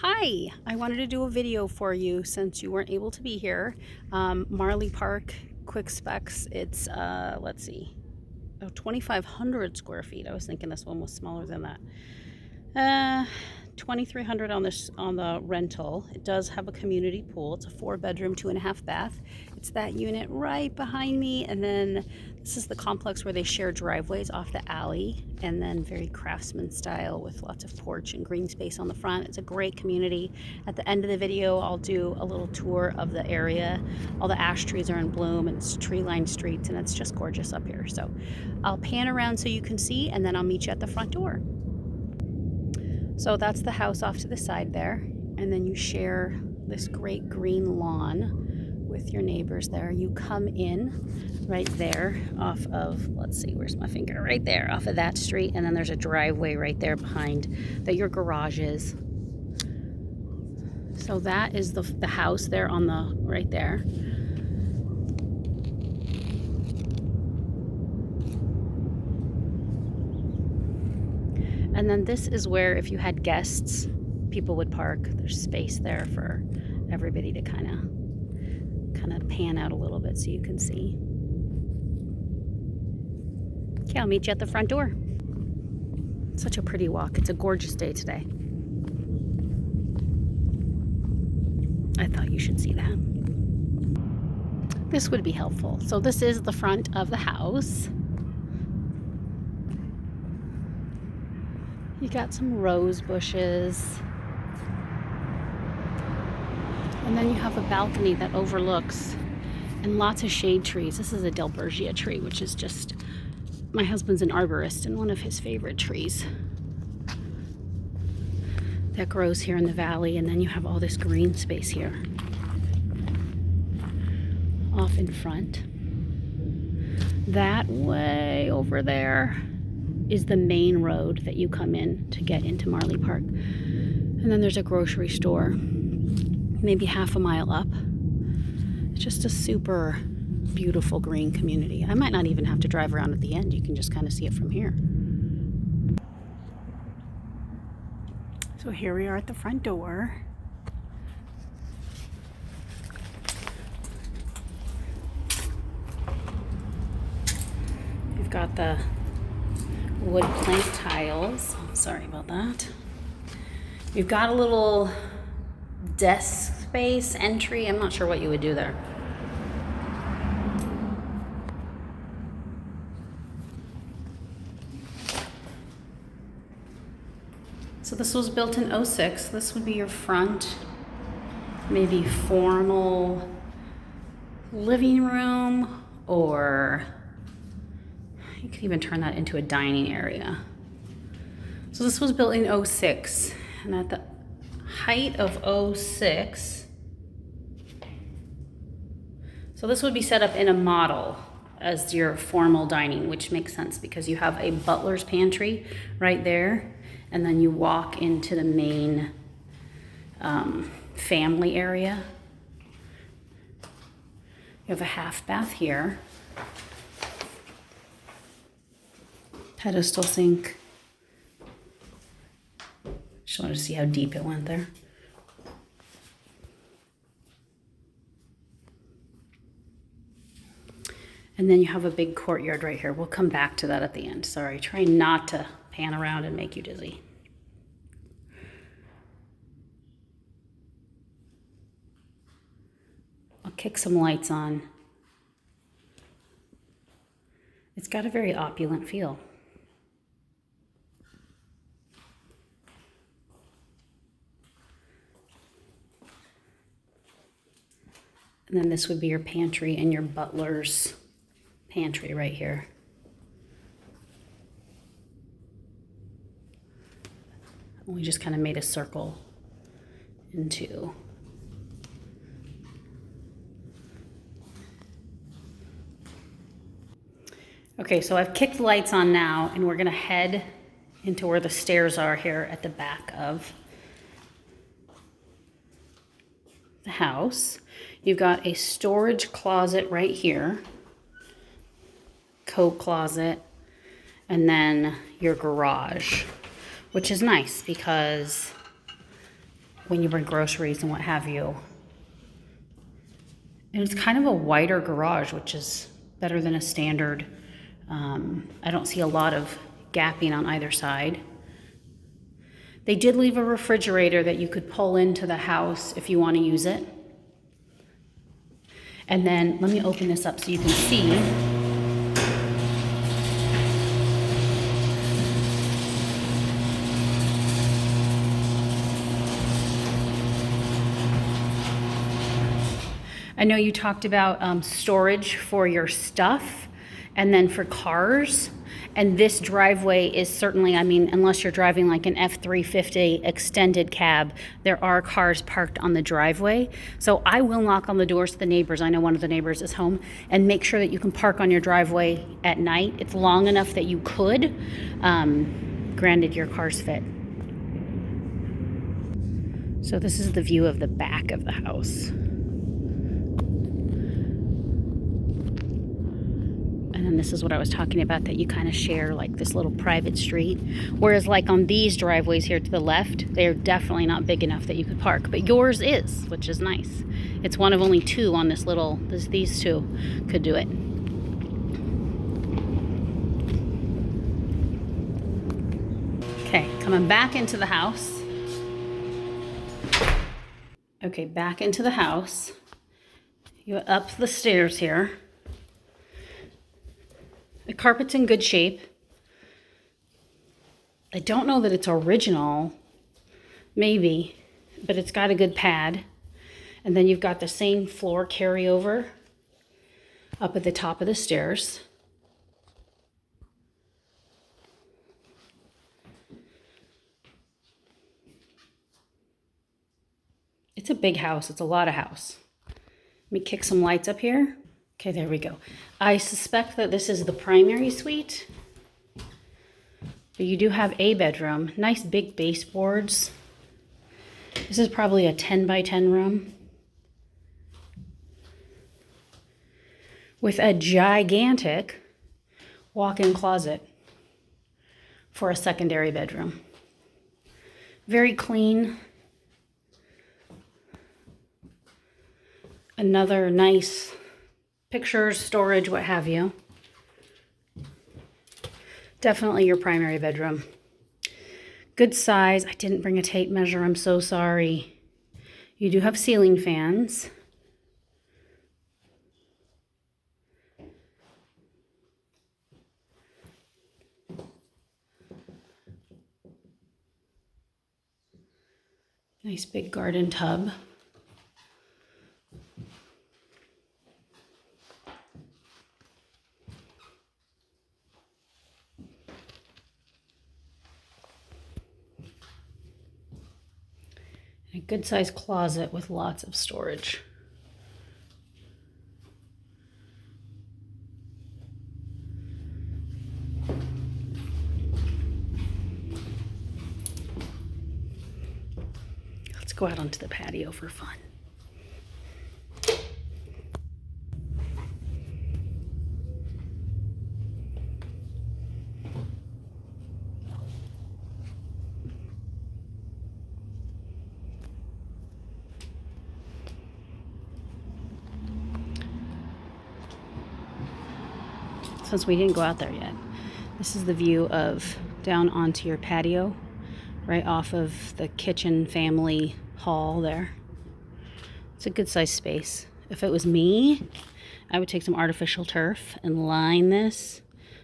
Hi, I wanted to do a video for you since you weren't able to be here. Marley Park, quick specs. It's, let's see, 2,500 square feet. I was thinking this one was smaller than that. 2,300 on the rental. It does have a community pool. It's a 4-bedroom, 2.5 bath. It's that unit right behind me, and then this is the complex where they share driveways off the alley, and then very craftsman style with lots of porch and green space on the front. It's a great community. At the end of the video, I'll do a little tour of the area. All the ash trees are in bloom, and it's tree-lined streets, and it's just gorgeous up here. So I'll pan around so you can see, and then I'll meet you at the front door. So that's the house off to the side there, and then you share this great green lawn with your neighbors there. You come in right there off of, let's see, where's my finger? Right there, off of that street, and then there's a driveway right there behind that your garage is. So that is the house there on the right there. And then this is where, if you had guests, people would park. There's space there for everybody to kind of pan out a little bit so you can see. Okay, I'll meet you at the front door. Such a pretty walk. It's a gorgeous day today. I thought you should see that. This would be helpful. So this is the front of the house. You got some rose bushes. And then you have a balcony that overlooks, and lots of shade trees. This is a Delbergia tree, which is just, my husband's an arborist, and one of his favorite trees that grows here in the valley. And then you have all this green space here off in front. That way over there is the main road that you come in to get into Marley Park. And then there's a grocery store maybe half a mile up. It's just a super beautiful green community. I might not even have to drive around at the end. You can just kind of see it from here. So here we are at the front door. We've got the wood plank tiles. Sorry about that. You've got a little desk space entry. I'm not sure what you would do there. So this was built in 06. This would be your front, maybe formal living room, or you could even turn that into a dining area. So this was built in 06, and at the height of 06, so this would be set up in a model as your formal dining, which makes sense because you have a butler's pantry right there, and then you walk into the main family area. You have a half bath here. Pedestal sink. Just wanted to see how deep it went there. And then you have a big courtyard right here. We'll come back to that at the end. Sorry, try not to pan around and make you dizzy. I'll kick some lights on. It's got a very opulent feel. And then this would be your pantry and your butler's pantry right here. We just kind of made a circle into okay, so I've kicked the lights on now, and we're gonna head into where the stairs are here at the back of the house. You've got a storage closet right here, coat closet, and then your garage, which is nice because when you bring groceries and what have you. And it's kind of a wider garage, which is better than a standard. I don't see a lot of gapping on either side. They did leave a refrigerator that you could pull into the house if you want to use it. And then let me open this up so you can see. I know you talked about storage for your stuff and then for cars. And this driveway is certainly, I mean, unless you're driving like an F-350 extended cab, there are cars parked on the driveway. So I will knock on the doors to the neighbors. I know one of the neighbors is home, and make sure that you can park on your driveway at night. It's long enough that you could, granted your car's fit. So this is the view of the back of the house. And then this is what I was talking about, that you kind of share like this little private street. Whereas like on these driveways here to the left, they're definitely not big enough that you could park. But yours is, which is nice. It's one of only two on this little, these two could do it. Okay, coming back into the house. Okay, back into the house. You're up the stairs here. The carpet's in good shape. I don't know that it's original, maybe, but it's got a good pad. And then you've got the same floor carryover up at the top of the stairs. It's a big house. It's a lot of house. Let me kick some lights up here. Okay, there we go. I suspect that this is the primary suite. But you do have a bedroom. Nice big baseboards. This is probably a 10 by 10 room. With a gigantic walk-in closet for a secondary bedroom. Very clean. Another nice pictures, storage, what have you. Definitely your primary bedroom. Good size. I didn't bring a tape measure. I'm so sorry. You do have ceiling fans. Nice big garden tub. A good sized closet with lots of storage. Let's go out onto the patio for fun. Since we didn't go out there yet, this is the view of down onto your patio, right off of the kitchen family hall there. It's a good sized space. If it was me, I would take some artificial turf and line this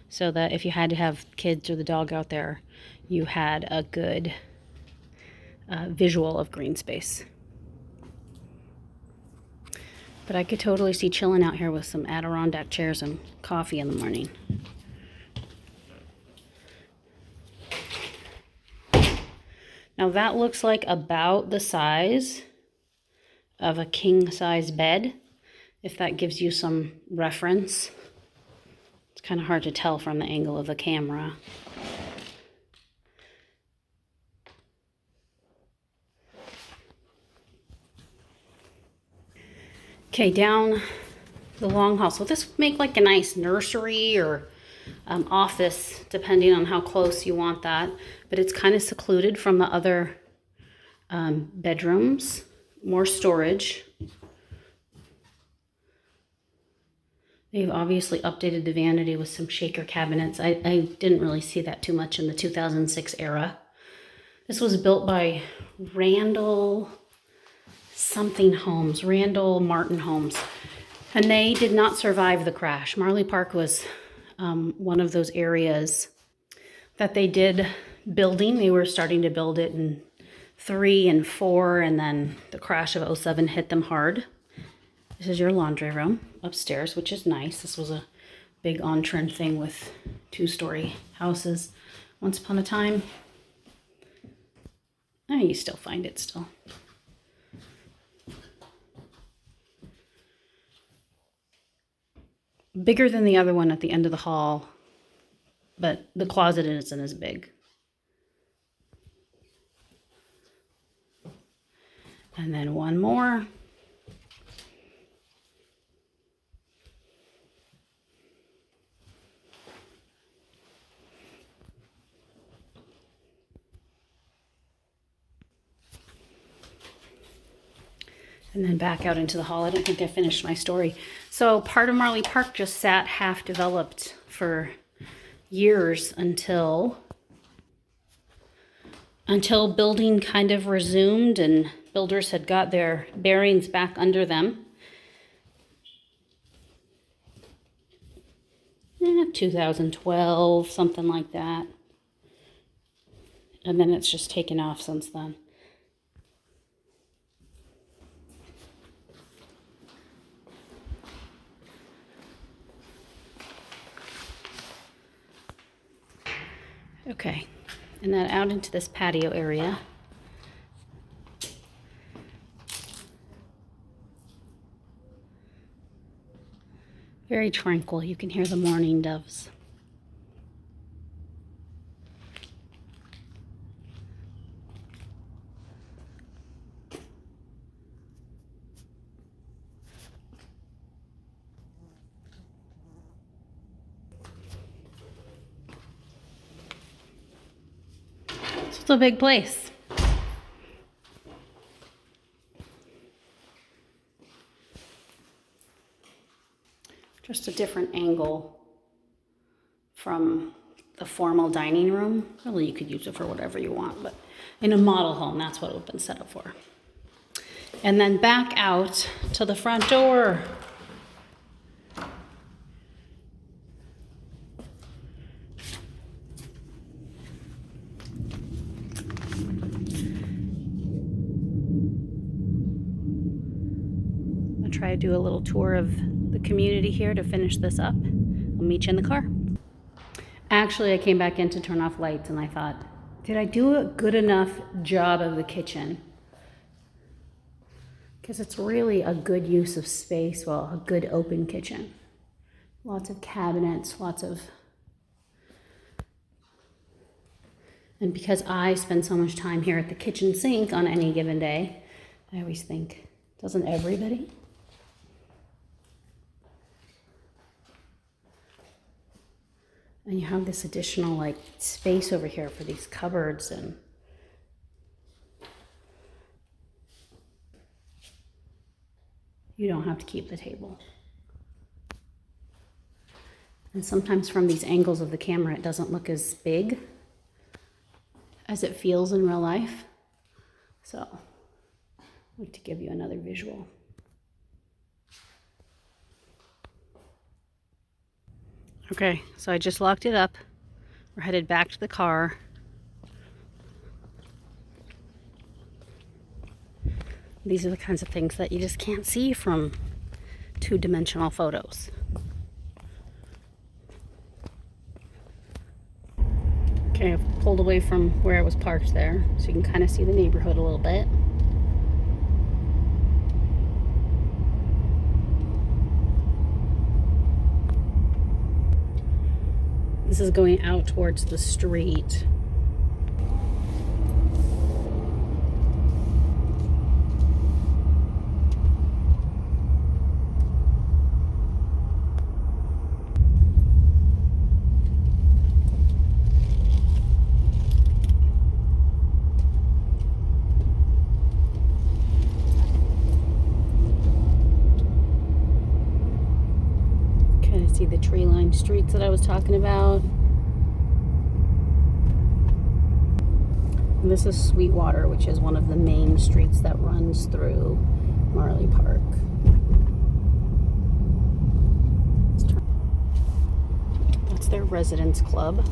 so that if you had to have kids or the dog out there, you had a good visual of green space. But I could totally see chilling out here with some Adirondack chairs and coffee in the morning. Now that looks like about the size of a king size bed, if that gives you some reference. It's kind of hard to tell from the angle of the camera. Okay, down the long hall. So this would make like a nice nursery or office, depending on how close you want that. But it's kind of secluded from the other Bedrooms, more storage. They've obviously updated the vanity with some shaker cabinets. I didn't really see that too much in the 2006 era. This was built by Randall something homes, Randall Martin Homes. And they did not survive the crash. Marley Park was one of those areas that they did building. They were starting to build it in 3 and 4, and then the crash of '07 hit them hard. This is your laundry room upstairs, which is nice. This was a big on-trend thing with 2-story houses once upon a time. You still find it still. Bigger than the other one at the end of the hall, but the closet isn't as big. And then one more. And then back out into the hall. I don't think I finished my story. So part of Marley Park just sat half developed for years until building kind of resumed and builders had got their bearings back under them. 2012, something like that. And then it's just taken off since then. Okay, and then out into this patio area. Very tranquil. You can hear the mourning doves. It's a big place. Just a different angle from the formal dining room. Really, you could use it for whatever you want, but in a model home, that's what it would have been set up for. And then back out to the front door. Try to do a little tour of the community here to finish this up. I'll meet you in the car. Actually, I came back in to turn off lights and I thought, did I do a good enough job of the kitchen? Because it's really a good use of space, well, a good open kitchen. Lots of cabinets, lots of... And because I spend so much time here at the kitchen sink on any given day, I always think, doesn't everybody? And you have this additional like space over here for these cupboards, and you don't have to keep the table. And sometimes from these angles of the camera, it doesn't look as big as it feels in real life. So I'd like to give you another visual. Okay, so I just locked it up. We're headed back to the car. These are the kinds of things that you just can't see from two-dimensional photos. Okay, I've pulled away from where I was parked there, so you can kind of see the neighborhood a little bit. This is going out towards the street. See the tree-lined streets that I was talking about. And this is Sweetwater, which is one of the main streets that runs through Marley Park. That's their residence club.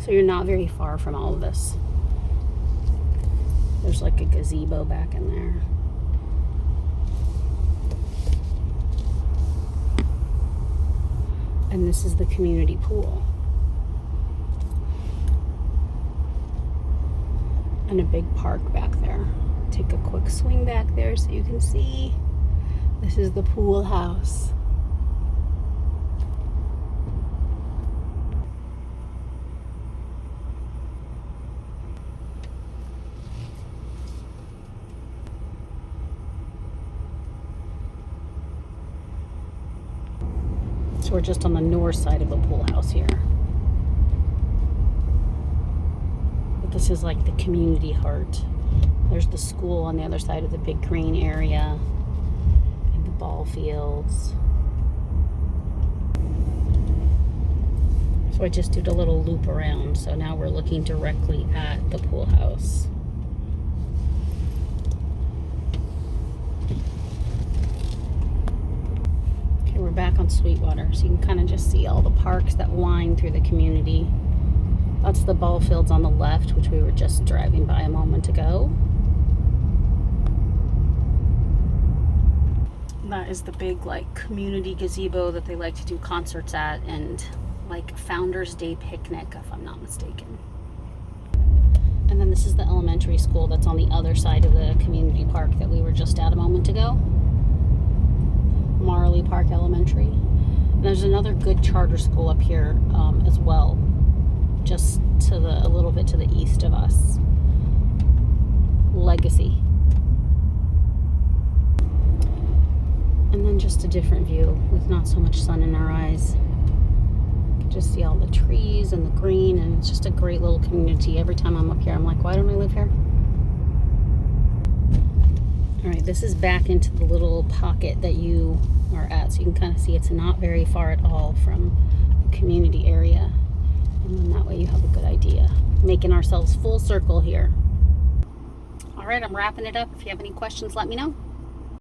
So you're not very far from all of this. There's like a gazebo back in there. And this is the community pool. And a big park back there. Take a quick swing back there so you can see. This is the pool house. So we're just on the north side of the pool house here. But this is like the community heart. There's the school on the other side of the big green area and the ball fields. So I just did a little loop around. So now we're looking directly at the pool house. We're back on Sweetwater, so you can kind of just see all the parks that wind through the community. That's the ball fields on the left, which we were just driving by a moment ago. That is the big like community gazebo that they like to do concerts at, and like Founders Day picnic, if I'm not mistaken. And then this is the elementary school that's on the other side of the community park that we were just at a moment ago. Marley Park Elementary. And there's another good charter school up here as well, just to a little bit to the east of us. Legacy. And then just a different view with not so much sun in our eyes. You can just see all the trees and the green, and it's just a great little community. Every time I'm up here, I'm like, why don't I live here? All right, this is back into the little pocket that you are at, so you can kind of see it's not very far at all from the community area, and then that way you have a good idea. Making ourselves full circle here. All right, I'm wrapping it up. If you have any questions, let me know.